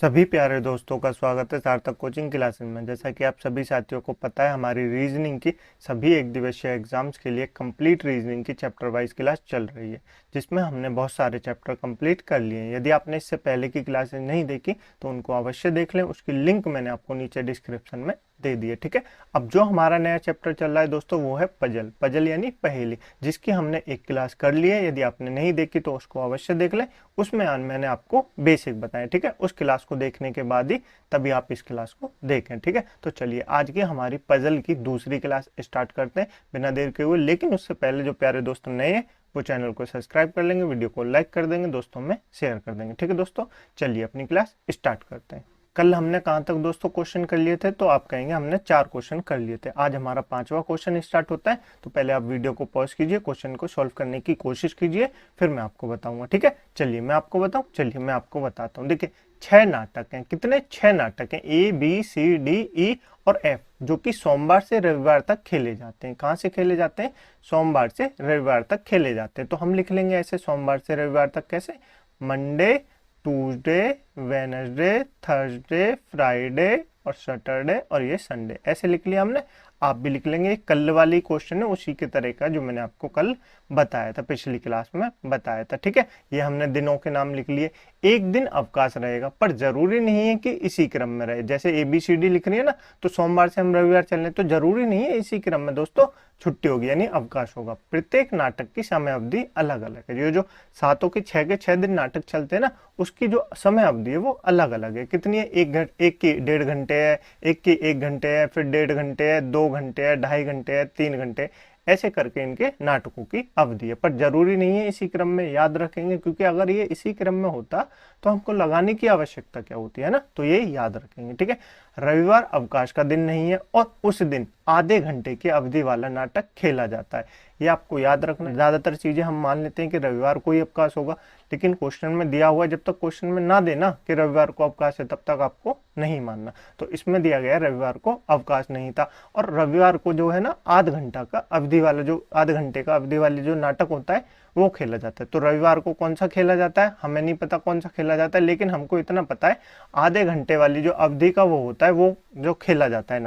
सभी प्यारे दोस्तों का स्वागत है सार्थक कोचिंग क्लासेस में। जैसा कि आप सभी साथियों को पता है, हमारी रीजनिंग की सभी एक दिवसीय एग्जाम्स के लिए कंप्लीट रीजनिंग की चैप्टर वाइज क्लास चल रही है, जिसमें हमने बहुत सारे चैप्टर कंप्लीट कर लिए हैं। यदि आपने इससे पहले की क्लासेस नहीं देखी तो उनको अवश्य देख लें, उसकी लिंक मैंने आपको नीचे डिस्क्रिप्शन में दे दी है। ठीक है, अब जो हमारा नया चैप्टर चल रहा है दोस्तों, वो है पजल। पजल यानी पहेली, जिसकी हमने एक क्लास कर ली है। यदि आपने नहीं देखी तो उसको अवश्य देख लें, उसमें मैंने आपको बेसिक बताया। ठीक है, उस क्लास को देखने के बाद ही तभी आप इस क्लास को देखें। ठीक है, तो चलिए आज की हमारी पजल की दूसरी क्लास स्टार्ट करते हैं बिना देर के हुए। लेकिन उससे पहले जो प्यारे दोस्त नए हैं वो चैनल को सब्सक्राइब कर लेंगे, वीडियो को लाइक कर देंगे, दोस्तों में शेयर कर देंगे। ठीक है दोस्तों, चलिए अपनी क्लास स्टार्ट करते हैं। कल हमने कहाँ तक दोस्तों क्वेश्चन कर लिए थे, तो आप कहेंगे हमने 4 क्वेश्चन कर लिए थे। आज हमारा 5वां क्वेश्चन स्टार्ट होता है। तो पहले आप वीडियो को पॉज कीजिए, क्वेश्चन को सॉल्व करने की कोशिश कीजिए, फिर मैं आपको बताऊंगा। ठीक है, चलिए मैं आपको बताता हूँ। देखिए 6 नाटक हैं। कितने? 6 नाटक हैं, ABCDE और F, जो कि सोमवार से रविवार तक खेले जाते हैं। कहाँ से खेले जाते हैं? सोमवार से रविवार तक खेले जाते हैं। तो हम लिख लेंगे ऐसे, सोमवार से रविवार तक कैसे? Monday, Tuesday, Wednesday, Thursday, Friday और सैटरडे और ये संडे, ऐसे लिख लिया हमने। आप भी लिख लेंगे। कल वाली क्वेश्चन है उसी के तरह का जो मैंने आपको कल बताया था, पिछली क्लास में बताया था। ठीक है, ये हमने दिनों के नाम लिख लिए। एक दिन अवकाश रहेगा, पर जरूरी नहीं है कि इसी क्रम में रहे। जैसे ABCD लिख रही है ना, तो सोमवार से हम रविवार चल रहे, तो जरूरी नहीं है इसी क्रम में दोस्तों छुट्टी होगी, यानी अवकाश होगा। प्रत्येक नाटक की समय अवधि अलग अलग है। ये जो 7 के 6 दिन नाटक चलते हैं ना, उसकी जो समय अवधि है वो अलग अलग है। कितनी है? एक की 1.5 घंटे है, एक की 1 घंटे है, फिर 1.5 घंटे है, 2 घंटे है, 2.5 घंटे है, 3 घंटे, ऐसे करके इनके नाटकों की अवधि है। पर जरूरी नहीं है इसी क्रम में, याद रखेंगे, क्योंकि अगर ये इसी क्रम में होता तो हमको लगाने की आवश्यकता क्या होती है ना, तो ये याद रखेंगे। ठीक है, रविवार अवकाश का दिन नहीं है और उस दिन आधे घंटे की अवधि वाला नाटक खेला जाता है। ये आपको याद रखना। ज्यादातर चीजें हम मान लेते हैं कि रविवार को ही अवकाश होगा, लेकिन क्वेश्चन में दिया हुआ, जब तक क्वेश्चन में ना देना कि रविवार को अवकाश है, तब तक आपको नहीं मानना। तो इसमें दिया गया रविवार को अवकाश नहीं था, और रविवार को जो है ना, आध घंटा का अवधि वाला, जो आधे घंटे का अवधि वाली जो नाटक होता है वो खेला जाता है। तो रविवार को कौन सा खेला जाता है हमें नहीं पता, कौन सा खेला जाता है, लेकिन हमको इतना पता है आधे घंटे वाली जो अवधि का वो होता है, वो जो खेला जाता है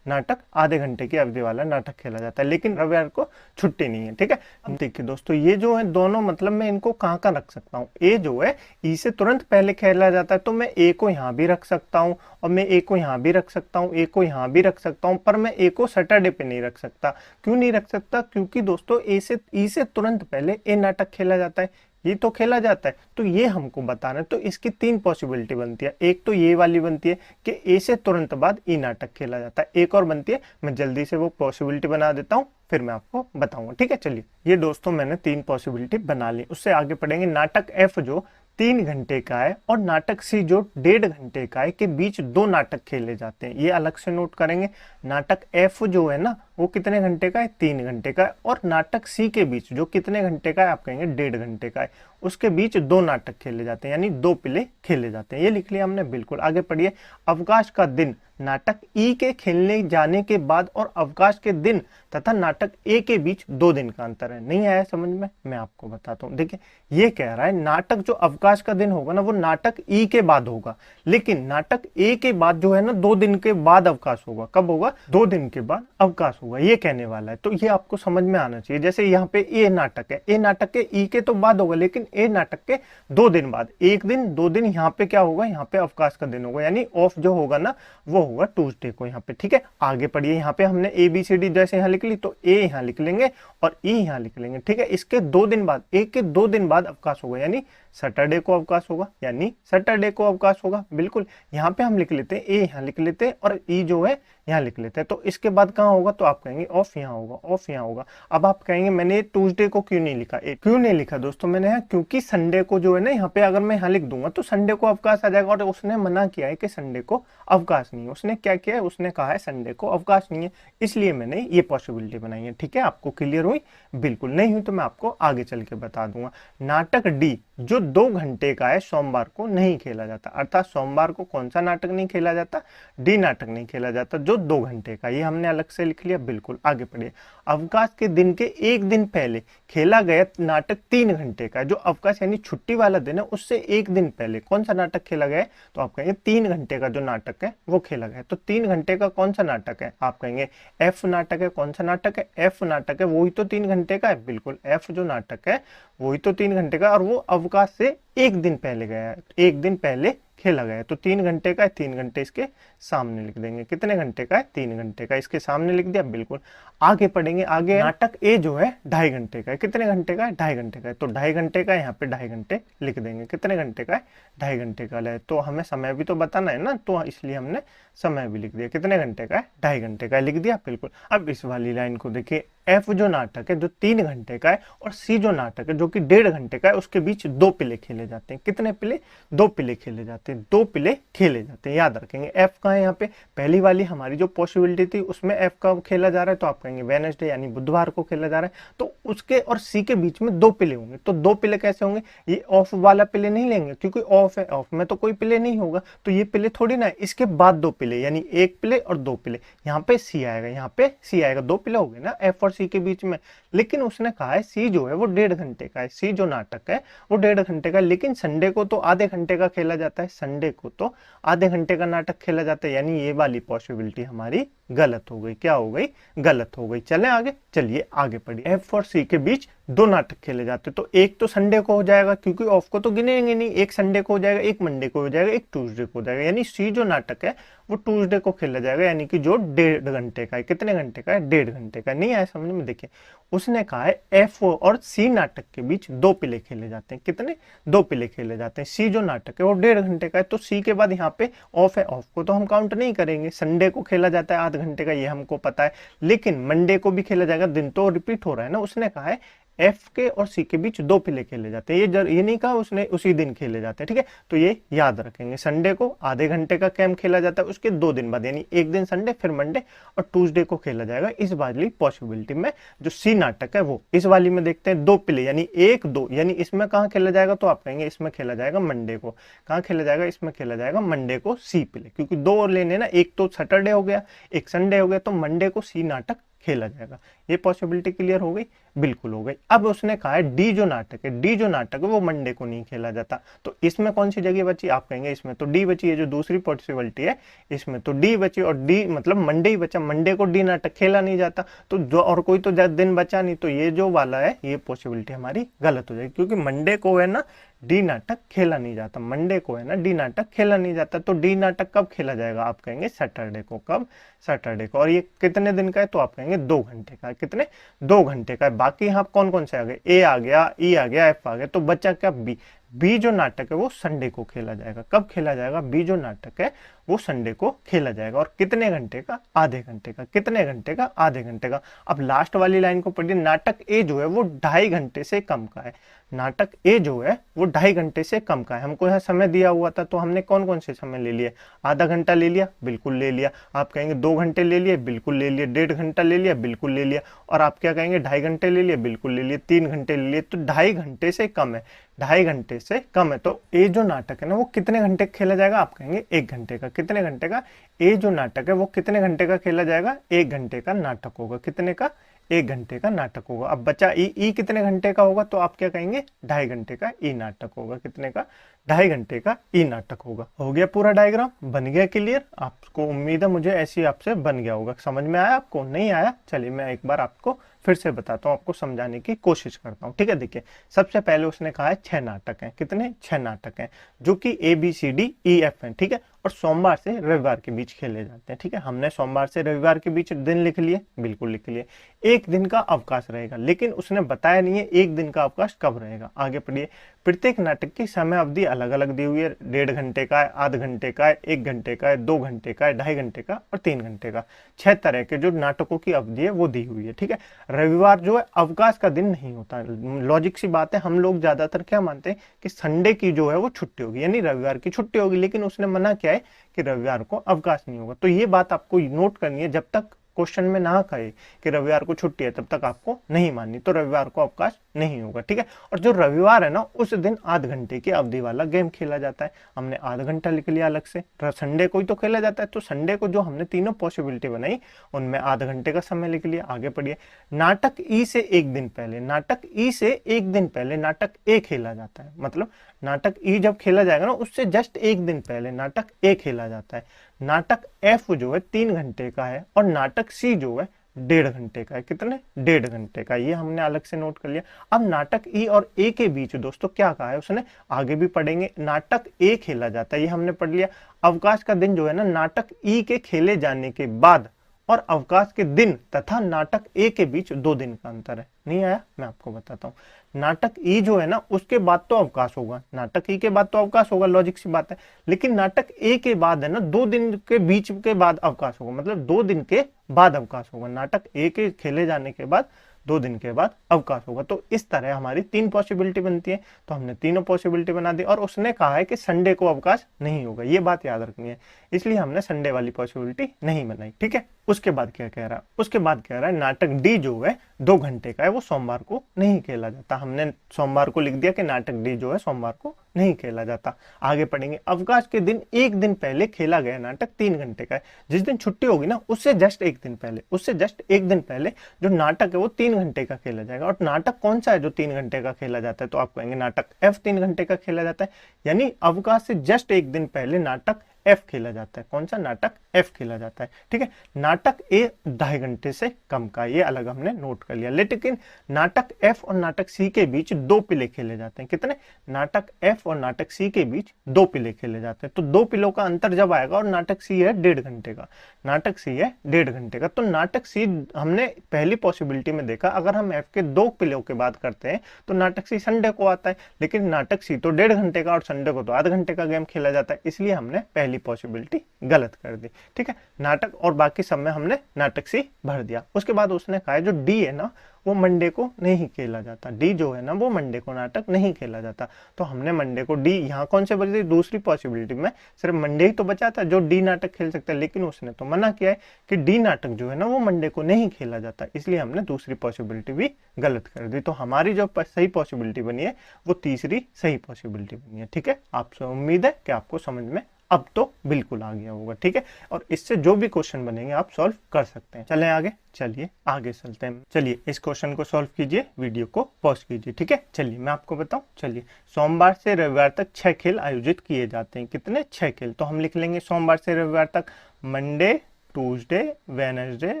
नाटक आधे घंटे की अवधि वाला नाटक खेला जाता है, लेकिन रविवार को छुट्टी नहीं है। ठीक है, अब देखिए दोस्तों, ये जो है दोनों, मतलब मैं इनको कहाँ कहाँ रख सकता हूँ। ए जो है, ई से तुरंत पहले खेला जाता है, तो मैं ए को यहाँ भी रख सकता हूँ, और मैं ए को यहाँ भी रख सकता हूँ, ए को यहाँ भी रख सकता हूँ, पर मैं ए को सैटरडे पे नहीं रख सकता। क्यों नहीं रख सकता? क्योंकि दोस्तों ए से ई से तुरंत पहले ए नाटक खेला जाता है, ये तो खेला जाता है, तो ये हमको बताना है। तो इसकी 3 पॉसिबिलिटी बनती है। एक तो ये वाली बनती है कि ए से तुरंत बाद ई नाटक खेला जाता है। एक और बनती है, मैं जल्दी से वो पॉसिबिलिटी बना देता हूँ, फिर मैं आपको बताऊंगा। ठीक है, चलिए ये दोस्तों मैंने 3 पॉसिबिलिटी बना ली। उससे आगे पढ़ेंगे। नाटक F जो 3 घंटे का है और नाटक C जो 1.5 घंटे का है, के बीच 2 नाटक खेले जाते हैं, ये अलग से नोट करेंगे। नाटक F जो है ना, वो कितने घंटे का है? 3 घंटे का है। और नाटक C के बीच जो कितने घंटे का है? आप कहेंगे 1.5 घंटे का है, उसके बीच 2 नाटक खेले जाते हैं, यानी 2 प्ले खेले जाते हैं। ये लिख लिया हमने, बिल्कुल। आगे पढ़िए। अवकाश का दिन नाटक ई के खेलने जाने के बाद और अवकाश के दिन तथा नाटक ए के बीच 2 दिन का अंतर है। नहीं आया समझ में? मैं आपको बताता हूँ। देखिए, ये कह रहा है नाटक जो अवकाश का दिन होगा ना, वो नाटक ई के बाद होगा, लेकिन नाटक ए के बाद जो है ना, 2 दिन के बाद अवकाश होगा। कब होगा? 2 दिन के बाद अवकाश होगा, ये कहने वाला है। तो ये आपको समझ में आना चाहिए। जैसे यहाँ पे ए नाटक है, ए नाटक के ई के तो बाद होगा, लेकिन ए नाटक के 2 दिन बाद, 1 दिन 2 दिन यहाँ पे क्या होगा? यहाँ पे अवकाश का दिन होगा, यानी ऑफ जो होगा ना, वो होगा ट्यूसडे को यहाँ पे। ठीक है, आगे पढ़िए। यहाँ पे हमने ABCD जैसे यहाँ लिख ली, तो ए यहाँ लिख लेंगे और ई यहाँ लिख लेंगे। ठीक है, इसके 2 दिन बाद, एक के 2 दिन बाद अवकाश होगा, यानी सैटरडे को अवकाश होगा, यानी सैटरडे को अवकाश होगा। बिल्कुल, यहाँ पे हम लिख लेते हैं, ए यहाँ लिख लेते हैं और ई जो है यहाँ लिख लेते हैं। तो इसके बाद कहाँ होगा? तो आप कहेंगे ऑफ यहाँ होगा, ऑफ यहाँ होगा। अब आप कहेंगे मैंने ट्यूसडे को क्यों नहीं लिखा? क्यों नहीं लिखा दोस्तों मैंने यहाँ? क्योंकि संडे को जो है ना, यहाँ पे अगर मैं यहाँ लिख दूंगा तो संडे को अवकाश आ जाएगा, और उसने मना किया है कि संडे को अवकाश नहीं है। उसने क्या किया है? उसने कहा है संडे को अवकाश नहीं है, इसलिए मैंने ये पॉसिबिलिटी बनाई है। ठीक है, आपको क्लियर हुई? बिल्कुल। नहीं हुई तो मैं आपको आगे चल के बता दूंगा। नाटक डी जो 2 घंटे का है सोमवार को नहीं खेला जाता। अर्थात सोमवार को कौन सा नाटक नहीं खेला जाता, डी नाटक नहीं खेला जाता जो 2 घंटे का, ये हमने अलग से लिख लिया। बिल्कुल, आगे पढ़िए। अवकाश के दिन के एक दिन पहले खेला गया नाटक 3 घंटे का, जो अवकाश यानी छुट्टी वाला दिन है उससे एक दिन पहले कौन सा नाटक खेला गया है, तो आप कहेंगे 3 घंटे का जो नाटक है वो खेला गया है। तो 3 घंटे का कौन सा नाटक है, आप कहेंगे एफ नाटक है। कौन सा नाटक है, एफ नाटक है, वही तो 3 घंटे का है। बिल्कुल, एफ जो नाटक है वही तो 3 घंटे का, और वो अवकाश से एक दिन पहले गया है, एक दिन पहले खेला गया है। तो 3 घंटे का है, 3 घंटे इसके सामने लिख देंगे। कितने घंटे का है, 3 घंटे का, इसके सामने लिख दिया। बिल्कुल, आगे पढ़ेंगे। आगे नाटक ए जो है 2.5 घंटे का है। कितने घंटे का है, 2.5 घंटे का है। तो 2.5 घंटे का, यहाँ पे 2.5 घंटे लिख देंगे। कितने घंटे का है, 2.5 घंटे का है। तो हमें समय भी तो बताना है ना, तो इसलिए हमने समय भी लिख दिया। कितने घंटे का है, 2.5 घंटे का लिख दिया। बिल्कुल, अब इस वाली लाइन को देखिए। एफ जो नाटक है जो 3 घंटे का है, और सी जो नाटक है जो कि 1.5 घंटे का है, उसके बीच 2 पिले खेले जाते हैं। कितने पिले, 2 पिले खेले जाते हैं। 2 पिले खेले जाते हैं, याद रखेंगे। एफ का है यहाँ पे, पहली वाली हमारी जो पॉसिबिलिटी थी उसमें एफ का खेला जा रहा है, तो आप कहेंगे वेडनेसडे यानी बुधवार को खेला जा रहा है। तो उसके और सी के बीच में 2 पिले होंगे। तो 2 पिले कैसे होंगे, ये ऑफ वाला पिले नहीं लेंगे क्योंकि ऑफ है, ऑफ में तो कोई पिले नहीं होगा, तो ये पिले थोड़ी ना है। इसके बाद 2 पिले यानी 1 पिले और 2 पिले, यहाँ पे सी आएगा, यहाँ पे सी आएगा। 2 पिले हो गए ना एफ और सी के बीच में। लेकिन उसने कहा है सी जो है वो 1.5 घंटे का है, सी जो नाटक है वो 1.5 घंटे का, लेकिन संडे को तो आधे घंटे का खेला जाता है, संडे को तो आधे घंटे का नाटक खेला जाता है। यानी ये वाली पॉसिबिलिटी हमारी गलत हो गई। क्या हो गई, गलत हो गई। चलें आगे, चलिए आगे पढ़िए। एफ और सी के बीच 2 नाटक खेले जाते, तो एक तो संडे को हो जाएगा क्योंकि ऑफ को तो गिनेंगे नहीं, एक संडे को हो जाएगा, एक मंडे को हो जाएगा, एक ट्यूसडे को हो जाएगा। यानी सी जो नाटक है वो ट्यूसडे को खेला जाएगा, यानी कि जो 1.5 घंटे का है। कितने घंटे का है, 1.5 घंटे का। नहीं आया समझ में, देखिए उसने कहा है एफ और सी नाटक के बीच 2 पिले खेले जाते हैं। कितने, 2 पिले खेले जाते हैं। सी जो नाटक है वो 1.5 घंटे का है, तो सी के बाद यहाँ पे ऑफ है, ऑफ को तो हम काउंट नहीं करेंगे। संडे को खेला जाता है आध घंटे का, ये हमको पता है, लेकिन मंडे को भी खेला जाएगा, दिन तो रिपीट हो रहा है ना। उसने कहा है एफ के और सी के बीच 2 पिले खेले जाते हैं, ये नहीं कहा उसने उसी दिन खेले जाते हैं, ठीक है। तो ये याद रखेंगे। संडे को आधे घंटे का कैम खेला जाता है, उसके 2 दिन बाद यानी एक दिन संडे फिर मंडे और ट्यूसडे को खेला जाएगा। इस वाली पॉसिबिलिटी में जो सी नाटक है वो, इस वाली में देखते हैं 2 पिले यानी 1 2, यानी इसमें कहाँ खेला जाएगा, तो आप कहेंगे इसमें खेला जाएगा मंडे को। कहाँ खेला जाएगा, इसमें खेला जाएगा मंडे को सी पिले, क्योंकि 2 और लेने ना, एक तो सैटरडे हो गया, एक संडे हो गया, तो मंडे को सी नाटक खेला जाएगा। ये पॉसिबिलिटी क्लियर हो गई, बिल्कुल हो गई। अब उसने कहा है डी जो नाटक है, डी जो नाटक है वो मंडे को नहीं खेला जाता, तो इसमें कौन सी जगह बची, आप कहेंगे इसमें तो डी बची है, जो दूसरी पॉसिबिलिटी है इसमें तो डी बची, और डी मतलब मंडे ही बचा, मंडे को डी नाटक खेला नहीं जाता, तो जो और कोई तो दिन बचा नहीं, तो ये जो वाला है ये पॉसिबिलिटी हमारी गलत हो जाएगी, क्योंकि मंडे को है ना डी नाटक खेला नहीं जाता, मंडे को है ना डी नाटक खेला नहीं जाता। तो डी नाटक कब खेला जाएगा, आप कहेंगे सैटरडे को। कब, सैटरडे को। और ये कितने दिन का है, तो आप कहेंगे 2 घंटे का है। कितने, 2 घंटे का है। बाकी यहाँ कौन कौन से आ गए, ए आ गया, ई आ गया, एफ आ गया, तो बचा क्या, बी। बी जो नाटक है वो संडे को खेला जाएगा। कब खेला जाएगा, बी जो नाटक है वो संडे को खेला जाएगा। और कितने घंटे का, आधे घंटे का। कितने घंटे का, आधे घंटे का। अब लास्ट वाली लाइन को पढ़िए। नाटक ए जो है वो 2.5 घंटे से कम का है। नाटक ए जो है वो 2.5 घंटे से कम का है। हमको यहाँ समय दिया हुआ था, तो हमने कौन कौन से समय ले लिए, आधा घंटा ले लिया, बिल्कुल ले लिया। आप कहेंगे 2 घंटे ले लिए, बिल्कुल ले लिए। 1.5 घंटा ले लिया, बिल्कुल ले लिया। और आप क्या कहेंगे, 2.5 घंटे ले लिए, बिल्कुल ले लिए। 3 घंटे ले लिए, तो 2.5 घंटे से कम है, 2.5 घंटे से कम है। तो ए जो नाटक है ना वो कितने घंटे खेला जाएगा, आप कहेंगे 1 घंटे का। कितने घंटे का, ए जो नाटक है वो कितने घंटे का खेला जाएगा, 1 घंटे का नाटक होगा। कितने का, 1 घंटे का नाटक होगा। अब बचा ई कितने घंटे का होगा, तो आप क्या कहेंगे 2.5 घंटे का ई नाटक होगा। कितने का, 2.5 घंटे का ई नाटक होगा। हो गया पूरा डायग्राम, बन गया क्लियर। आपको उम्मीद है मुझे ऐसी आपसे बन गया होगा। समझ में आया आपको, नहीं आया चलिए मैं एक बार आपको फिर से बताता हूँ, आपको समझाने की कोशिश करता हूँ, ठीक है। देखिए सबसे पहले उसने कहा है 6 नाटक हैं। कितने, 6 नाटक हैं, जो कि ABCDEF हैं, ठीक है। और सोमवार से रविवार के बीच खेले जाते हैं, ठीक है। हमने सोमवार से रविवार के बीच दिन लिख लिए, बिल्कुल लिख लिए। 1 दिन का अवकाश रहेगा, लेकिन उसने बताया नहीं है 1 दिन का अवकाश कब रहेगा। आगे पढ़िए। प्रत्येक नाटक की समय अवधि अलग अलग दी हुई है। 1.5 घंटे का है, आध घंटे का है, 1 घंटे का है, 2 घंटे का है, 2.5 घंटे का और 3 घंटे का। 6 तरह के जो नाटकों की अवधि है वो दी हुई है, ठीक है। रविवार जो है अवकाश का दिन नहीं होता। लॉजिक सी बात है, हम लोग ज्यादातर क्या मानते हैं कि संडे की जो है वो छुट्टी होगी, यानी रविवार की छुट्टी होगी, लेकिन उसने मना किया है कि रविवार को अवकाश नहीं होगा। तो ये बात आपको नोट करनी है, जब तक क्वेश्चन में ना कहे कि रविवार को छुट्टी है तब तक आपको नहीं माननी। तो रविवार को अवकाश नहीं होगा, ठीक है। और जो रविवार है ना, उस दिन आध घंटे की अवधि वाला गेम खेला जाता है। हमने आधा घंटा लिख लिया अलग से। संडे को ही तो खेला जाता है, तो संडे को जो हमने तीनों पॉसिबिलिटी बनाई उनमें आधा घंटे का समय लिख लिया। आगे पढ़िए, नाटक ई से एक दिन पहले, नाटक ई से एक दिन पहले नाटक ए खेला जाता है। मतलब नाटक ई जब खेला जाएगा ना, उससे जस्ट एक दिन पहले नाटक ए खेला जाता है। नाटक एफ जो है 3 घंटे का है और नाटक सी जो है 1.5 घंटे का है। कितने? 1.5 घंटे का। ये हमने अलग से नोट कर लिया। अब नाटक ई और ए के बीच दोस्तों क्या कहा है उसने, आगे भी पढ़ेंगे। नाटक ए खेला जाता है, ये हमने पढ़ लिया। अवकाश का दिन जो है ना, नाटक ई के खेले जाने के बाद और अवकाश के दिन तथा नाटक ए के बीच 2 दिन का अंतर है। नहीं आया? मैं आपको बताता हूँ। नाटक ई जो है ना, उसके बाद तो अवकाश होगा, नाटक ई के बाद तो अवकाश होगा, लॉजिक सी बात है। लेकिन नाटक ए के बाद है ना, 2 दिन के बीच के बाद अवकाश होगा, मतलब 2 दिन के बाद अवकाश होगा। नाटक ए के खेले जाने के बाद 2 दिन के बाद अवकाश होगा। तो इस तरह हमारी 3 पॉसिबिलिटी बनती है। तो हमने तीनों पॉसिबिलिटी बना दी और उसने कहा है कि संडे को अवकाश नहीं होगा, ये बात याद रखनी है, इसलिए हमने संडे वाली पॉसिबिलिटी नहीं बनाई, ठीक है। उसके बाद क्या कह रहा है? उसके बाद कह रहा है नाटक डी जो है 2 घंटे का है, वो सोमवार को नहीं खेला जाता। हमने सोमवार को लिख दिया कि नाटक डी जो है सोमवार को नहीं खेला जाता। आगे पढ़ेंगे, अवकाश के दिन एक दिन पहले खेला गया नाटक 3 घंटे का है। जिस दिन छुट्टी होगी ना, उससे जस्ट एक दिन पहले, उससे जस्ट एक दिन पहले जो नाटक है वो 3 घंटे का खेला जाएगा। और नाटक कौन सा है जो 3 घंटे का खेला जाता है? तो आप कहेंगे नाटक एफ 3 घंटे का खेला जाता है, यानी अवकाश से जस्ट एक दिन पहले नाटक एफ खेला जाता है। कौन सा? नाटक एफ खेला जाता है, ठीक है। नाटक ए 2.5 घंटे से कम का, ये अलग हमने नोट कर लिया। लेकिन नाटक एफ और नाटक सी के बीच 2 पिले खेले जाते हैं। कितने? नाटक एफ और नाटक सी के बीच 2 पिले खेले जाते हैं। तो 2 पिलों का अंतर जब आएगा और नाटक सी है 1.5 घंटे का, नाटक सी है 1.5 घंटे का, तो नाटक सी हमने पहली पॉसिबिलिटी में देखा, अगर हम एफ के 2 पिलों के बाद करते हैं तो नाटक सी संडे को आता है। लेकिन नाटक सी तो 1.5 घंटे का और संडे को तो आधे घंटे का गेम खेला जाता है, इसलिए हमने पहली पॉसिबिलिटी गलत कर दी, ठीक है। नाटक और बाकी सब में हमने नाटक सी भर दिया। उसके बाद उसने कहा जो डी है ना, वो मंडे को नहीं खेला जाता। डी जो है ना, वो मंडे को नाटक नहीं खेला जाता। तो हमने मंडे को डी, यहाँ कौन से बची थी? दूसरी पॉसिबिलिटी में सिर्फ मंडे ही तो बचा था जो डी नाटक खेल सकता है, लेकिन उसने तो मना किया है कि डी नाटक जो है ना, वो मंडे को नहीं खेला जाता, इसलिए हमने दूसरी पॉसिबिलिटी भी गलत कर दी। तो हमारी जो सही पॉसिबिलिटी बनी है वो तीसरी सही पॉसिबिलिटी बनी है, ठीक है। आपसे उम्मीद है कि आपको समझ में अब तो बिल्कुल आ गया होगा, ठीक है। और इससे जो भी क्वेश्चन बनेंगे आप सॉल्व कर सकते हैं। चलें आगे, चलिए आगे चलते हैं। चलिए इस क्वेश्चन को सॉल्व कीजिए, वीडियो को पॉज कीजिए, ठीक है। चलिए मैं आपको बताऊं। चलिए, सोमवार से रविवार तक 6 खेल आयोजित किए जाते हैं। कितने? 6 खेल। तो हम लिख लेंगे सोमवार से रविवार तक Monday, Tuesday, Wednesday,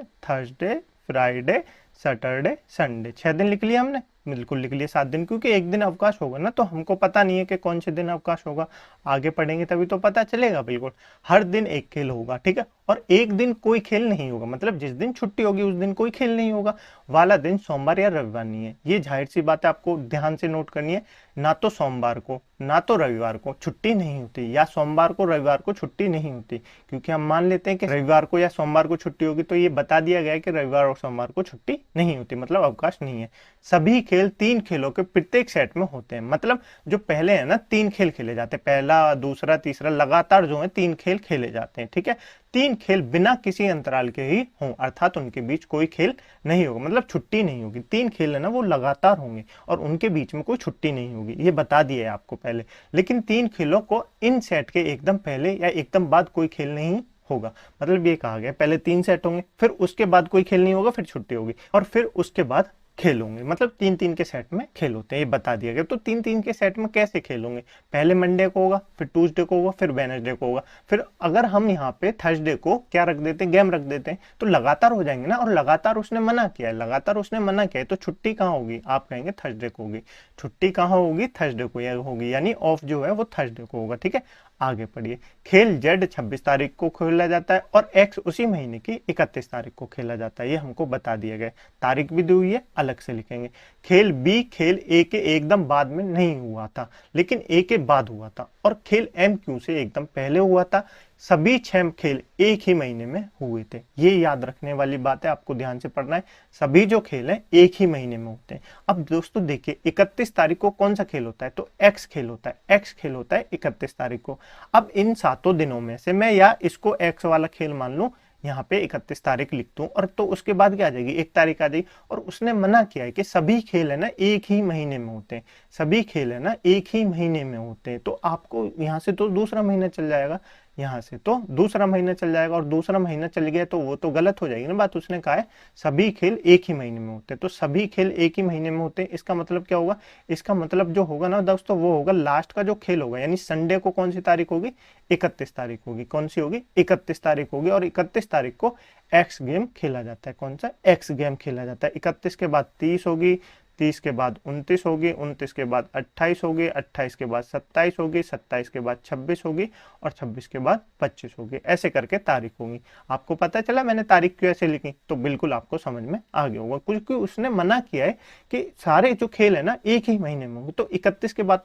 Thursday, Friday, Saturday, Sunday. 6 दिन लिख लिया हमने, बिल्कुल लिख लिया। 7 दिन, क्योंकि एक दिन अवकाश होगा ना, तो हमको पता नहीं है कि कौन से दिन अवकाश होगा, आगे पढ़ेंगे तभी तो पता चलेगा। बिल्कुल हर दिन एक खेल होगा, ठीक है। और एक दिन कोई खेल नहीं होगा, मतलब जिस दिन छुट्टी होगी उस दिन कोई खेल नहीं होगा, वाला दिन सोमवार या रविवार नहीं है। ये जाहिर सी बात है, आपको ध्यान से नोट करनी है। ना तो सोमवार को ना तो रविवार को छुट्टी नहीं होती, या सोमवार को रविवार को छुट्टी नहीं होती, क्योंकि हम मान लेते हैं कि रविवार को या सोमवार को छुट्टी होगी, तो ये बता दिया गया है कि रविवार और सोमवार को छुट्टी नहीं होती, मतलब अवकाश नहीं है। सभी खेल 3 खेलों के प्रत्येक सेट में होते हैं। मतलब जो पहले है ना, 3 खेल खेले जाते हैं, पहला, दूसरा, तीसरा, लगातार जो है 3 खेल खेले जाते हैं, ठीक है। 3 खेल बिना किसी अंतराल के ही हों, अर्थात उनके बीच कोई खेल नहीं होगा, मतलब छुट्टी नहीं होगी। 3 खेल है ना, वो लगातार होंगे और उनके बीच में कोई छुट्टी नहीं होगी, ये बता दिया है आपको पहले। लेकिन 3 खेलों को इन सेट के एकदम पहले या एकदम बाद कोई खेल नहीं होगा। मतलब ये कहा गया पहले 3 सेट होंगे, फिर उसके बाद कोई खेल नहीं होगा, फिर छुट्टी होगी, और फिर उसके बाद खेल होंगे। मतलब 3-3 के सेट में खेल होते हैं, ये बता दिया गया। तो 3-3 के सेट में कैसे खेल होंगे? पहले मंडे को होगा, फिर ट्यूसडे को होगा, फिर वेडनेसडे को होगा, फिर अगर हम यहाँ पे थर्सडे को क्या रख देते हैं? गेम रख देते हैं, तो लगातार हो जाएंगे ना। और लगातार उसने मना किया है, लगातार उसने मना किया है, तो छुट्टी कहाँ होगी? आप कहेंगे थर्सडे को होगी। छुट्टी कहाँ होगी? थर्सडे को होगी, यानी ऑफ जो है वो थर्सडे को होगा, ठीक है। आगे पढ़िए, खेल जेड 26 तारीख को खेला जाता है और एक्स उसी महीने की 31 तारीख को खेला जाता है, ये हमको बता दिया गया। तारीख भी दी हुई है, अलग से लिखेंगे। खेल बी खेल ए के एकदम बाद में नहीं हुआ था, लेकिन ए के बाद हुआ था, और खेल एम क्यू से एकदम पहले हुआ था। सभी 6 खेल एक ही महीने में हुए थे, ये याद रखने वाली बात है, आपको ध्यान से पढ़ना है। सभी जो खेल हैं एक ही महीने में होते हैं। अब दोस्तों देखिए, 31 तारीख को कौन सा खेल होता है? तो एक्स खेल होता है, एक्स खेल होता है 31 तारीख को। अब इन 7 दिनों में से मैं या इसको एक्स वाला खेल मान लूं यहाँ पे 31 तारीख लिख दूं और तो उसके बाद क्या आ जाएगी, 1 तारीख आ जाएगी। और उसने मना किया है कि सभी खेल है ना एक ही महीने में होते हैं, सभी खेल है ना एक ही महीने में होते हैं। तो आपको यहाँ से तो दूसरा महीना चल जाएगा, यहाँ से तो दूसरा महीना चल जाएगा, और दूसरा महीना चल गया तो वो तो गलत हो जाएगी ना बात। उसने कहा है सभी खेल एक ही महीने में होते हैं, तो सभी खेल एक ही महीने में होते हैं। इसका मतलब क्या होगा, इसका मतलब जो होगा ना दोस्तों वो होगा लास्ट का जो खेल होगा, यानी संडे को कौन सी तारीख होगी, 31 तारीख होगी। कौन सी होगी, 31 तारीख होगी। और 31 तारीख को एक्स गेम खेला जाता है। कौन सा, एक्स गेम खेला जाता है। 31 के बाद 30 होगी, 30 के बाद 29 होगी, 29 के बाद 28 होगी, 28 के बाद 27 होगी, 27 के बाद 26 होगी, और 26 के बाद 25 होगी। ऐसे करके तारीख होगी। आपको पता चला मैंने तारीख क्यों ऐसे लिखी, तो बिल्कुल आपको समझ में आ गया होगा। क्योंकि उसने मना किया है कि सारे जो खेल है ना एक ही महीने में होंगे। तो 31 के बाद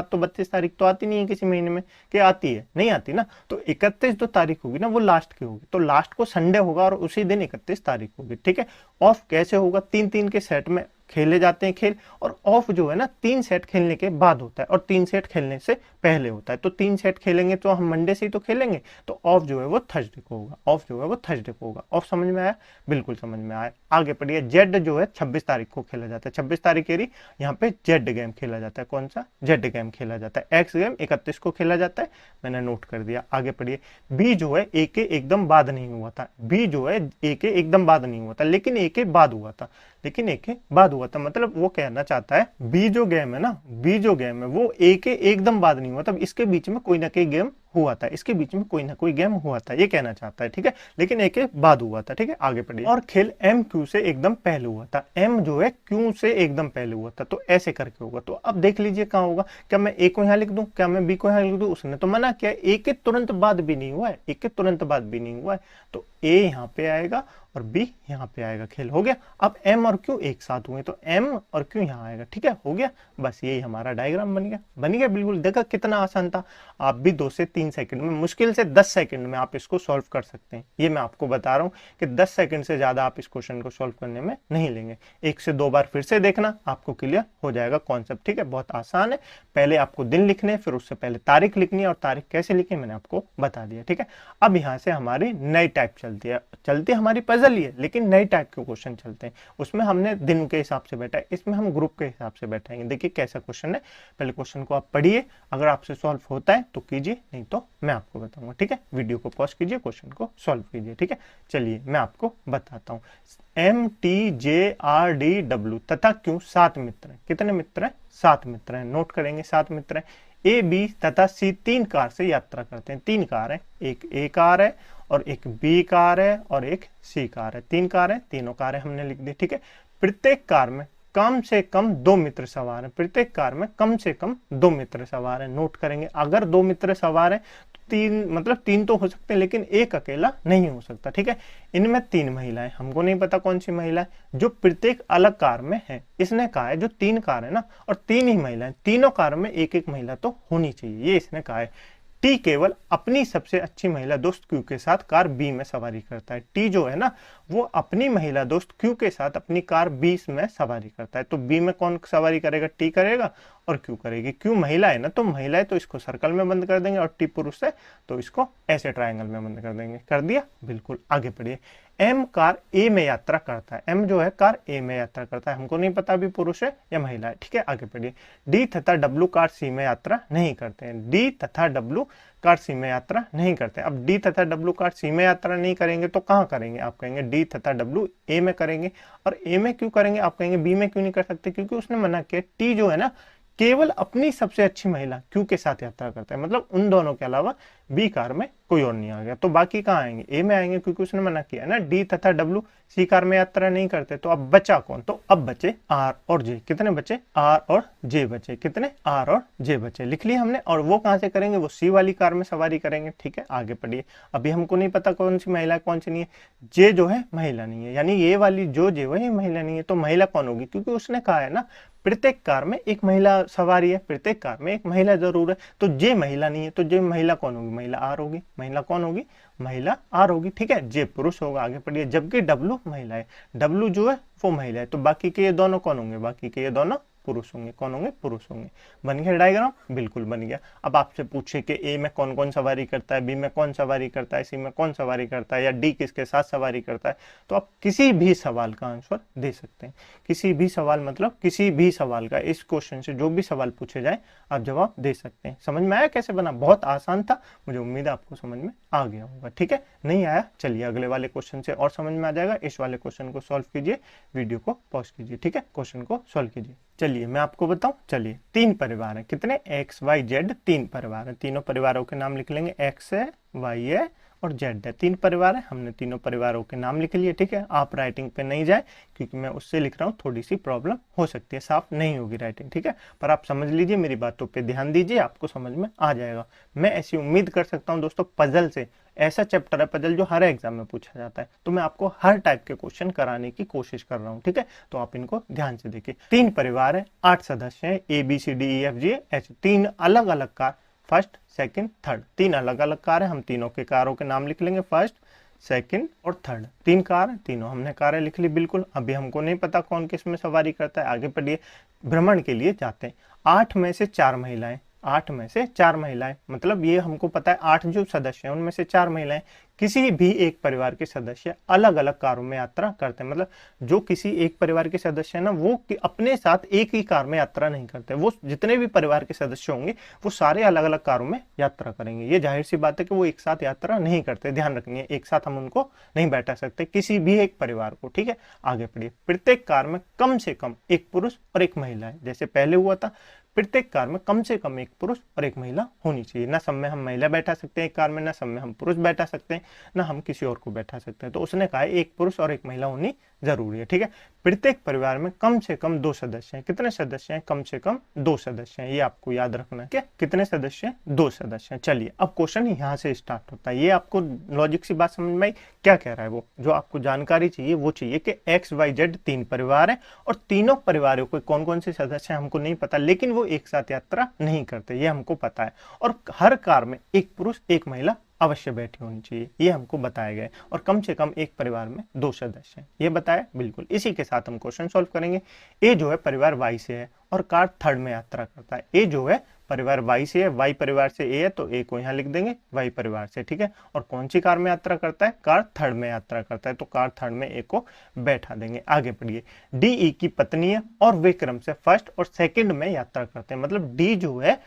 तो 32 तारीख तो आती नहीं है किसी महीने में, कि आती है, नहीं आती ना। तो 31 जो तारीख होगी ना वो लास्ट की होगी, तो लास्ट को संडे होगा और उसी दिन 31 तारीख होगी। ठीक है। ऑफ कैसे होगा, 3-3 के सेट में खेले जाते हैं खेल, और ऑफ जो है ना 3 सेट खेलने के बाद होता है और 3 सेट खेलने से पहले होता है। तो 3 सेट खेलेंगे तो हम मंडे से ही तो खेलेंगे, तो ऑफ जो है वो थर्सडे को होगा, ऑफ जो है वो थर्सडे को होगा। ऑफ समझ में आया, बिल्कुल समझ में आया। आगे पढ़िए। जेड जो है 26 तारीख को खेला जाता है, 26 तारीख के लिए यहाँ पे जेड गेम खेला जाता है। कौन सा, जेड गेम खेला जाता है। एक्स गेम 31 को खेला जाता है, मैंने नोट कर दिया। आगे पढ़िए। बी जो है ए के एकदम बाद नहीं हुआ था, बी जो है ए के एकदम बाद नहीं हुआ था, लेकिन ए के बाद हुआ था, लेकिन ए के बाद हुआ था। मतलब वो कहना चाहता है बी जो गेम है ना, बी जो गेम है वो ए के एकदम बाद नहीं हुआ था, इसके बीच में कोई ना कोई गेम हुआ था, इसके बीच में कोई ना कोई गेम हुआ था, ये कहना चाहता है। ठीक है, लेकिन ए के बाद हुआ था। ठीक है, आगे पढ़िए। और खेल एम क्यू से एकदम पहले हुआ था, एम जो है क्यू से एकदम पहले हुआ था, तो ऐसे करके होगा। तो अब देख लीजिए कहाँ होगा, क्या मैं ए को यहाँ लिख दूं, क्या मैं बी को यहाँ लिख दूं। उसने तो मना किया, ए के तुरंत बाद भी नहीं हुआ है, ए के तुरंत बाद भी नहीं हुआ है, तो ए यहाँ पे आएगा और बी यहाँ पे आएगा। खेल हो गया। अब एम और क्यू एक साथ हुए तो एम और क्यू यहाँ आएगा। ठीक है, हो गया। बस यही हमारा डायग्राम बन गया, बन गया बिल्कुल। देखा कितना आसान था। आप भी 2 से 3 सेकंड में, मुश्किल से 10 सेकंड में आप इसको सॉल्व कर सकते हैं। ये मैं आपको बता रहा हूँ कि 10 सेकंड से ज्यादा आप इस क्वेश्चन को सॉल्व करने में नहीं लेंगे। 1 से 2 बार फिर से देखना, आपको क्लियर हो जाएगा कॉन्सेप्ट। ठीक है, बहुत आसान है। पहले आपको दिन लिखने, फिर उससे पहले तारीख लिखनी है, और तारीख कैसे लिखनी मैंने आपको बता दिया। ठीक है, अब यहाँ से हमारी नई टाइप चलती है, हमारी पजल ही है, लेकिन नई टाइप के क्वेश्चन चलते हैं। उसमें हमने दिन के हिसाब से बैठा है, इसमें हम ग्रुप के हिसाब से बैठाएंगे। देखिए कैसा क्वेश्चन है, पहले क्वेश्चन को आप पढ़िए, अगर आपसे सॉल्व होता है तो कीजिए, नहीं तो मैं आपको बताऊंगा। ठीक है, वीडियो को पॉज कीजिए, क्वेश्चन को सॉल्व कीजिए। ठीक है, चलिए मैं आपको बताता हूँ। M T J R D W तथा क्यू 7 मित्र हैं। कितने मित्र हैं, 7 मित्र हैं। नोट करेंगे 7 मित्र हैं। ए बी तथा सी 3 कार से यात्रा करते हैं। 3 कार है, एक ए कार है और एक बी कार है और एक सी कार है। 3 कार है, तीनों कारें हमने लिख दी। ठीक है, प्रत्येक कार में कम से कम 2 मित्र सवार हैं, प्रत्येक कार में कम से कम 2 मित्र सवार हैं। नोट करेंगे, अगर 2 मित्र सवार हैं तो 3 मतलब 3 तो हो सकते हैं, लेकिन एक अकेला नहीं हो सकता। ठीक है, इनमें 3 महिलाएं, हमको नहीं पता कौन सी महिला है, जो प्रत्येक अलग कार में है। इसने कहा है जो 3 कार है ना और 3 ही महिलाएं, तीनों कार में एक एक महिला तो होनी चाहिए, ये इसने कहा है। टी केवल अपनी सबसे अच्छी महिला दोस्त क्यू के साथ कार बी में सवारी करता है। टी जो है ना वो अपनी महिला दोस्त क्यू के साथ अपनी कार बी में सवारी करता है। तो बी में कौन सवारी करेगा, टी करेगा और क्यू करेगी। क्यू महिला है ना, तो महिला है तो इसको सर्कल में बंद कर देंगे, और टी पुरुष है तो इसको ऐसे ट्रायंगल में बंद कर देंगे। कर दिया, बिल्कुल। आगे बढ़िए। एम कार ए में यात्रा करता है, एम जो है कार ए में यात्रा करता है, हमको नहीं पता अभी पुरुष है या महिला है। ठीक है, आगे बढ़िए। डी तथा डब्ल्यू कार सी में यात्रा नहीं करते हैं, डी तथा डब्ल्यू कार सी में यात्रा नहीं करते। अब डी तथा डब्ल्यू कार सी में यात्रा नहीं करेंगे तो कहाँ करेंगे, आप कहेंगे डी तथा डब्ल्यू ए में करेंगे। और ए में क्यों करेंगे, आप कहेंगे बी में क्यों नहीं कर सकते, क्योंकि उसने मना किया। टी जो है ना केवल अपनी सबसे अच्छी महिला क्यू के साथ यात्रा करता है, मतलब उन दोनों के अलावा बी कार में कोई और नहीं आ गया। तो बाकी कहाँ आएंगे, ए में आएंगे, क्योंकि उसने मना किया ना। डी तथा डब्ल्यू सी कार में यात्रा नहीं करते। तो अब बचा कौन, तो अब बचे आर और जे। कितने बचे, आर और जे बचे। कितने, आर और जे बचे, लिख लिया हमने। और वो कहाँ से करेंगे, वो सी वाली कार में सवारी करेंगे। ठीक है, आगे पढ़िए। अभी हमको नहीं पता कौन सी महिला कौन सी नहीं है। जे जो है महिला नहीं है, यानी ये वाली जो जे वही महिला नहीं है। तो महिला कौन होगी, क्योंकि उसने कहा है ना प्रत्येक कार में एक महिला सवारी है, प्रत्येक कार में एक महिला जरूर है। तो जे महिला नहीं है, तो जे महिला कौन होगी, महिला आर होगी। महिला कौन होगी, महिला आर होगी। ठीक है, जे पुरुष होगा। आगे पढ़िए। जबकि डब्ल्यू महिला है, डब्ल्यू जो है वो महिला है, तो बाकी के ये दोनों कौन होंगे, बाकी के ये दोनों पुरुष होंगे। कौन होंगे? पुरुष होंगे। बन गया डायग्राम? बिल्कुल बन गया। अब आपसे पूछे कि ए में कौन कौन सवारी करता है, बी में कौन सवारी करता है, सी में कौन सवारी करता है, या डी किसके साथ सवारी करता है, तो आप किसी भी सवाल का आंसर दे सकते हैं। किसी भी सवाल मतलब किसी भी सवाल का, इस क्वेश्चन से जो भी सवाल पूछे जाए आप जवाब दे सकते हैं। समझ में आया कैसे बना? बहुत आसान था, मुझे उम्मीद है आपको समझ में आ गया होगा। ठीक है, नहीं आया चलिए अगले वाले क्वेश्चन से और समझ में आ जाएगा। इस वाले क्वेश्चन को सॉल्व कीजिए, वीडियो को पॉज कीजिए। ठीक है, क्वेश्चन को सॉल्व कीजिए। चलिए मैं आपको बताऊं। चलिए, 3 परिवार हैं। कितने? एक्स वाई जेड 3 परिवार हैं। तीनों परिवारों के नाम लिख लेंगे। एक्स है, वाई है और जेड है। 3 परिवार है, हमने तीनों परिवारों के नाम लिख लिए। ठीक है, आप राइटिंग पे नहीं जाए क्योंकि मैं उससे लिख रहा हूँ, थोड़ी सी प्रॉब्लम हो सकती है, साफ नहीं होगी राइटिंग। ठीक है, पर आप समझ लीजिए, मेरी बातों पे ध्यान दीजिए, आपको समझ में आ जाएगा। मैं ऐसी उम्मीद कर सकता हूँ दोस्तों, पजल से, ऐसा चैप्टर है पजल जो हर एग्जाम में पूछा जाता है, तो मैं आपको हर टाइप के क्वेश्चन कराने की कोशिश कर रहा हूँ। ठीक है, तो आप इनको ध्यान से देखिए। 3 परिवार है, 8 सदस्य हैं, A B C D E F G H. 3 अलग अलग कार, फर्स्ट सेकंड थर्ड, 3 अलग अलग कार है। हम तीनों के कारों के नाम लिख लेंगे, फर्स्ट सेकंड और थर्ड। 3 कार है, तीनों हमने कारें लिख ली। बिल्कुल, अभी हमको नहीं पता कौन किस में सवारी करता है, आगे बढ़िए। भ्रमण के लिए जाते हैं। 8 में से 4 महिलाएं, 8 में से 4 महिलाएं, मतलब ये हमको पता है 8 जो सदस्य हैं उनमें से 4 महिलाएं। किसी भी एक परिवार के सदस्य अलग अलग कारों में यात्रा करते हैं। मतलब जो किसी एक परिवार के सदस्य है ना, वो अपने साथ एक ही कार में यात्रा नहीं करते। वो जितने भी परिवार के सदस्य होंगे वो सारे अलग अलग कारों में यात्रा करेंगे। ये जाहिर सी बात है कि वो एक साथ यात्रा नहीं करते, ध्यान रखेंगे, एक साथ हम उनको नहीं बैठा सकते, किसी भी एक परिवार को। ठीक है, आगे बढ़िए। प्रत्येक कार में कम से कम एक पुरुष और एक महिला है। जैसे पहले हुआ था, प्रत्येक कार में कम से कम एक पुरुष और एक महिला होनी चाहिए। ना सब में हम महिला बैठा सकते हैं एक कार में, ना सब में हम पुरुष बैठा सकते हैं, ना हम किसी और को बैठा सकते हैं। तो उसने कहा एक पुरुष और एक महिला होनी जरूरी है। ठीक है, प्रत्येक परिवार में कम से कम 2 सदस्य हैं। कितने सदस्य हैं? कम से कम 2 सदस्य हैं, ये आपको याद रखना है। क्या? कितने सदस्य हैं? 2 सदस्य हैं। चलिए, अब क्वेश्चन यहाँ से स्टार्ट होता है। ये आपको लॉजिक सी बात समझ में आई? क्या कह रहा है वो, जो आपको जानकारी चाहिए वो चाहिए कि एक्स वाई जेड 3 परिवार है और तीनों परिवारों के कौन कौन से सदस्य हैं हमको नहीं पता, लेकिन वो एक साथ यात्रा नहीं करते, ये हमको पता है। और हर कार में एक पुरुष एक महिला अवश्य बैठी होनी चाहिए, ये हमको बताया गया है। और कम से कम एक परिवार में 2 सदस्य हैं, ये बताया। बिल्कुल, इसी के साथ हम क्वेश्चन सॉल्व करेंगे। ए जो है परिवार वाई से है और कार थर्ड में यात्रा करता है। ए जो है परिवार वाई से है, वाई परिवार से ए है, तो ए को यहाँ लिख देंगे वाई परिवार से। ठीक है, और कौन सी कार में यात्रा करता है? कार थर्ड में यात्रा करता है, तो कार थर्ड में ए को बैठा देंगे। आगे बढ़िए। डी ई की पत्नी है और वे क्रम से फर्स्ट और सेकंड में यात्रा करते हैं। मतलब डी जो है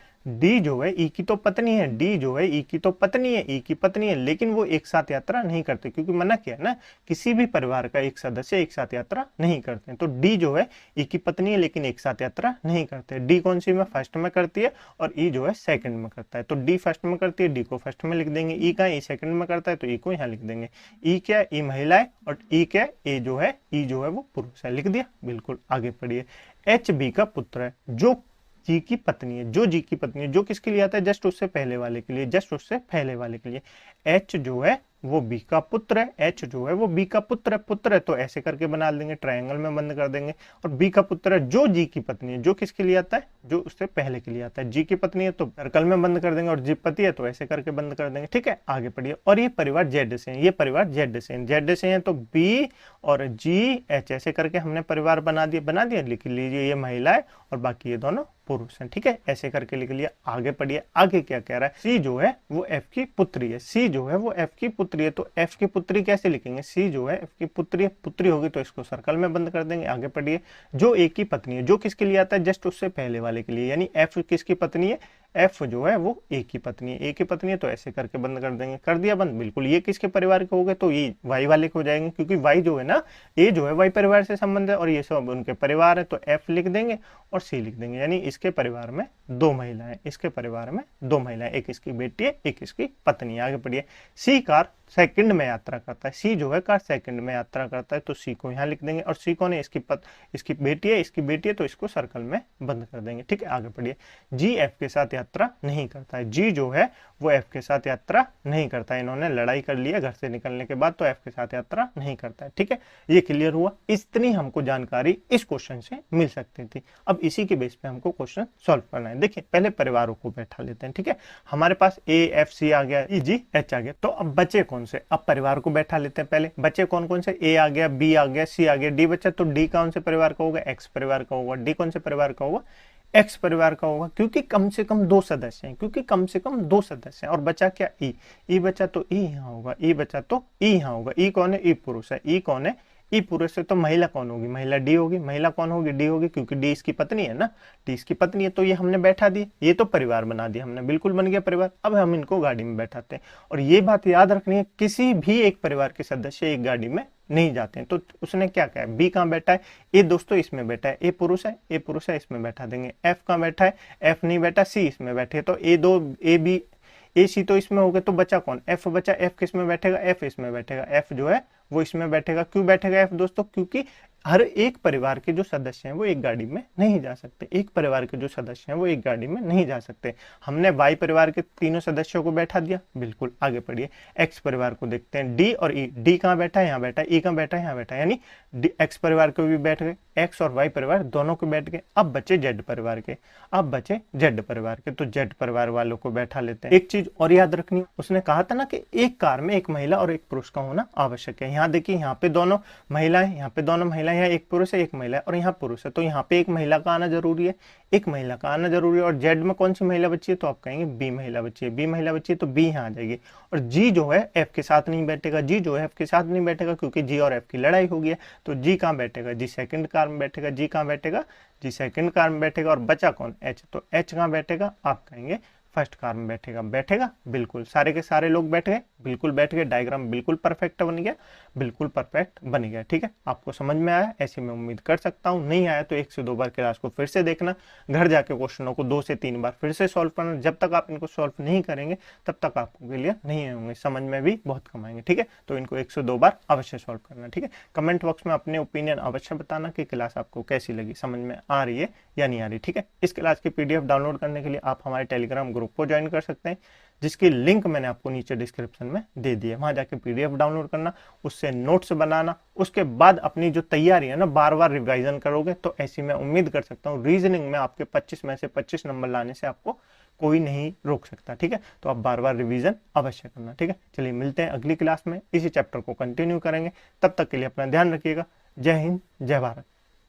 ई की तो पत्नी है, डी जो है ई की तो पत्नी है, ई की पत्नी है, लेकिन वो एक साथ यात्रा नहीं करते, क्योंकि मना किया है ना, किसी भी परिवार का एक सदस्य एक साथ यात्रा नहीं करते। तो डी जो है ई की पत्नी है लेकिन एक साथ यात्रा नहीं करते। डी कौन सी में? फर्स्ट में करती है, और ई जो है सेकंड में करता है। तो डी फर्स्ट में करती है, डी को फर्स्ट में लिख देंगे। ई का ई सेकंड में करता है, तो ई को यहाँ लिख देंगे। ई क्या? ई महिला है, और ई क्या? ए जो है ई जो है वो पुरुष है। लिख दिया? बिल्कुल, आगे पढ़िए। एच बी का पुत्र है, जो जी की पत्नी है, जो जी की पत्नी है, जो किसके लिए आता है? जस्ट उससे पहले वाले के लिए, जस्ट उससे पहले वाले के लिए। एच जो है वो बी का पुत्र है, एच जो है वो बी का पुत्र है, तो ऐसे करके बना देंगे, ट्रायंगल में बंद कर देंगे। और बी का पुत्र है जो जी की पत्नी है, जो किसके लिए आता है? जो उससे पहले के लिए आता है। जी की पत्नी है तो सर्कल में बंद कर देंगे, और जी पति है तो ऐसे करके बंद कर देंगे। ठीक है, आगे पढ़िए। और ये परिवार जेड से है, ये परिवार जेड से है, जेड से है तो बी और जी एच ऐसे करके हमने परिवार बना दिया, लिख लीजिए। ये महिला है और बाकी ये दोनों पुरुष हैं। ठीक है, ऐसे करके लिख लिया। आगे पढ़िए, आगे क्या कह रहा है? सी जो है वो एफ की पुत्री है, सी जो है वो एफ की पुत्री है, तो एफ की पुत्री कैसे लिखेंगे? सी जो है एफ की पुत्री है, पुत्री होगी तो इसको सर्कल में बंद कर देंगे। आगे पढ़िए। जो ए की पत्नी है, जो किसके लिए आता है? जस्ट उससे पहले वाले के लिए, यानी एफ किसकी पत्नी है? एफ जो है वो ए की पत्नी है, ए की पत्नी है तो ऐसे करके बंद कर देंगे। कर दिया बंद? बिल्कुल। ये किसके परिवार के हो गए? तो ये वाई वाले के हो जाएंगे, क्योंकि वाई जो है ना, ए जो है वाई परिवार से संबंध है और ये सब उनके परिवार है, तो एफ लिख देंगे और सी लिख देंगे। यानी इसके परिवार में 2 महिलाएं, इसके परिवार में 2 महिलाएं, एक इसकी बेटी है, एक इसकी पत्नी है। आगे बढ़िए। सी कार सेकंड में यात्रा करता है, सी जो है कार सेकंड में यात्रा करता है, तो सी को यहाँ लिख देंगे। और सी कौन है? इसकी बेटी है, तो इसको सर्कल में बंद कर देंगे। ठीक है, आगे बढ़िए। जी एफ के साथ यात्रा नहीं करता है, जी जो है वो एफ के साथ यात्रा नहीं करता है। इन्होंने लड़ाई कर लिया घर से निकलने के बाद, तो एफ के साथ यात्रा नहीं करता है। ठीक है, ये क्लियर हुआ। इतनी हमको जानकारी इस क्वेश्चन से मिल सकती थी। अब इसी के बेस पे हमको क्वेश्चन सॉल्व करना है। देखिए, पहले परिवारों को बैठा लेते हैं। ठीक है, हमारे पास ए एफ सी आ गया, ई जी एच आ गया, तो अब बचे कौन कौन से? अब परिवार को बैठा लेते हैं पहले। बच्चे कौन कौन से? ए आ गया, बी आ गया, सी आ गया, डी बच्चा। तो डी कौन से परिवार का होगा? एक्स परिवार का होगा। डी कौन से परिवार का होगा? एक्स परिवार का होगा, क्योंकि कम से कम 2 सदस्य हैं, क्योंकि कम से कम 2 सदस्य हैं। और बचा क्या? ई। ई बचा तो ई यहाँ होगा, ई बचा तो ई यहाँ होगा। ई कौन है? ई पुरुष है। ई कौन है? ई पुरुष है। तो महिला कौन होगी? महिला डी होगी। महिला कौन होगी? डी होगी, क्योंकि डी इसकी पत्नी है ना। डी इसकी पत्नी है, तो ये हमने बैठा दी, ये तो परिवार बना दिया हमने, बिल्कुल बन गया परिवार। अब हम इनको गाड़ी में बैठाते हैं। और ये बात याद रखनी है, किसी भी एक परिवार के सदस्य एक गाड़ी में नहीं जाते हैं। तो उसने क्या कहा? बी कहाँ बैठा है? ए दोस्तों इसमें बैठा है। ए पुरुष है, ए पुरुष है, इसमें बैठा देंगे। एफ कहाँ बैठा है? एफ नहीं बैठा, सी इसमें बैठे। तो ए दो, ए बी, ए सी तो इसमें हो गए, तो बचा कौन? एफ बचा। एफ किस में बैठेगा? एफ इसमें बैठेगा। एफ जो है वो इसमें बैठेगा। क्यों बैठेगा एफ दोस्तों? क्योंकि हर एक परिवार के जो सदस्य हैं वो एक गाड़ी में नहीं जा सकते। एक परिवार के जो सदस्य हैं वो एक गाड़ी में नहीं जा सकते। हमने वाई परिवार के तीनों सदस्यों को बैठा दिया, बिल्कुल। आगे पढ़िए, एक्स परिवार को देखते हैं। डी और ई। डी कहाँ बैठा है? यहाँ बैठा है। ई कहाँ बैठा है? यहाँ बैठा है। यानी एक्स परिवार को भी बैठ गए, एक्स और वाई परिवार दोनों को बैठ गए। अब बचे जेड परिवार के। अब बचे जेड परिवार के, तो जेड परिवार वालों को बैठा लेते हैं। एक चीज और याद रखनी, उसने कहा था ना कि एक कार में एक महिला और एक पुरुष का होना आवश्यक है। यहाँ देखिए, यहाँ पे दोनों महिलाएं, यहाँ पे दोनों महिलाएं, यहाँ एक पुरुष है, एक महिला है, और यहाँ पुरुष है। तो यहाँ पे एक महिला का आना जरूरी है, एक महिला का आना जरूरी है। और जेड में कौन सी महिला बची है? तो आप कहेंगे बी महिला बची है। बी महिला बची है तो बी यहाँ आ जाएगी। और जी जो है एफ के साथ नहीं बैठेगा। जी जो है एफ के साथ नहीं बैठेगा, क्योंकि जी और एफ की लड़ाई हो गई है। तो जी कहाँ बैठेगा? जी सेकंड कार में बैठेगा। जी कहाँ बैठेगा? जी सेकंड कार में बैठेगा। और बचा कौन? एच। तो एच कहाँ बैठेगा? आप कहेंगे फर्स्ट कार में बैठेगा। बैठेगा, बिल्कुल। सारे के सारे लोग बैठ गए, बिल्कुल बैठ गए। डायग्राम बिल्कुल परफेक्ट बन गया, बिल्कुल परफेक्ट बन गया। ठीक है, आपको समझ में आया ऐसी मैं उम्मीद कर सकता हूँ। नहीं आया तो 1 से 2 बार क्लास को फिर से देखना, घर जाके क्वेश्चनों को 2 से 3 बार फिर से सॉल्व करना। जब तक आप इनको सॉल्व नहीं करेंगे तब तक आपको क्लियर नहीं होंगे, समझ में भी बहुत कम आएंगे। ठीक है, तो इनको 1 से 2 बार अवश्य सॉल्व करना। ठीक है, कमेंट बॉक्स में अपने ओपिनियन अवश्य बताना कि क्लास आपको कैसी लगी, समझ में आ रही है या नहीं आ रही। ठीक है, इस क्लास की पीडीएफ डाउनलोड करने के लिए आप हमारे टेलीग्राम ग्रुप को ज्वाइन कर सकते हैं, जिसकी लिंक मैंने आपको नीचे डिस्क्रिप्शन में दे दी है। वहां जाके पीडीएफ डाउनलोड करना, उससे नोट्स बनाना, उसके बाद अपनी जो तैयारी है ना बार बार रिवाइजन करोगे तो ऐसी मैं उम्मीद कर सकता हूँ रीजनिंग में आपके 25 में से 25 नंबर लाने से आपको कोई नहीं रोक सकता। ठीक है, तो आप बार बार रिवीजन अवश्य करना। ठीक है, चलिए मिलते हैं अगली क्लास में, इसी चैप्टर को कंटिन्यू करेंगे। तब तक के लिए अपना ध्यान रखिएगा। जय हिंद, जय भारत।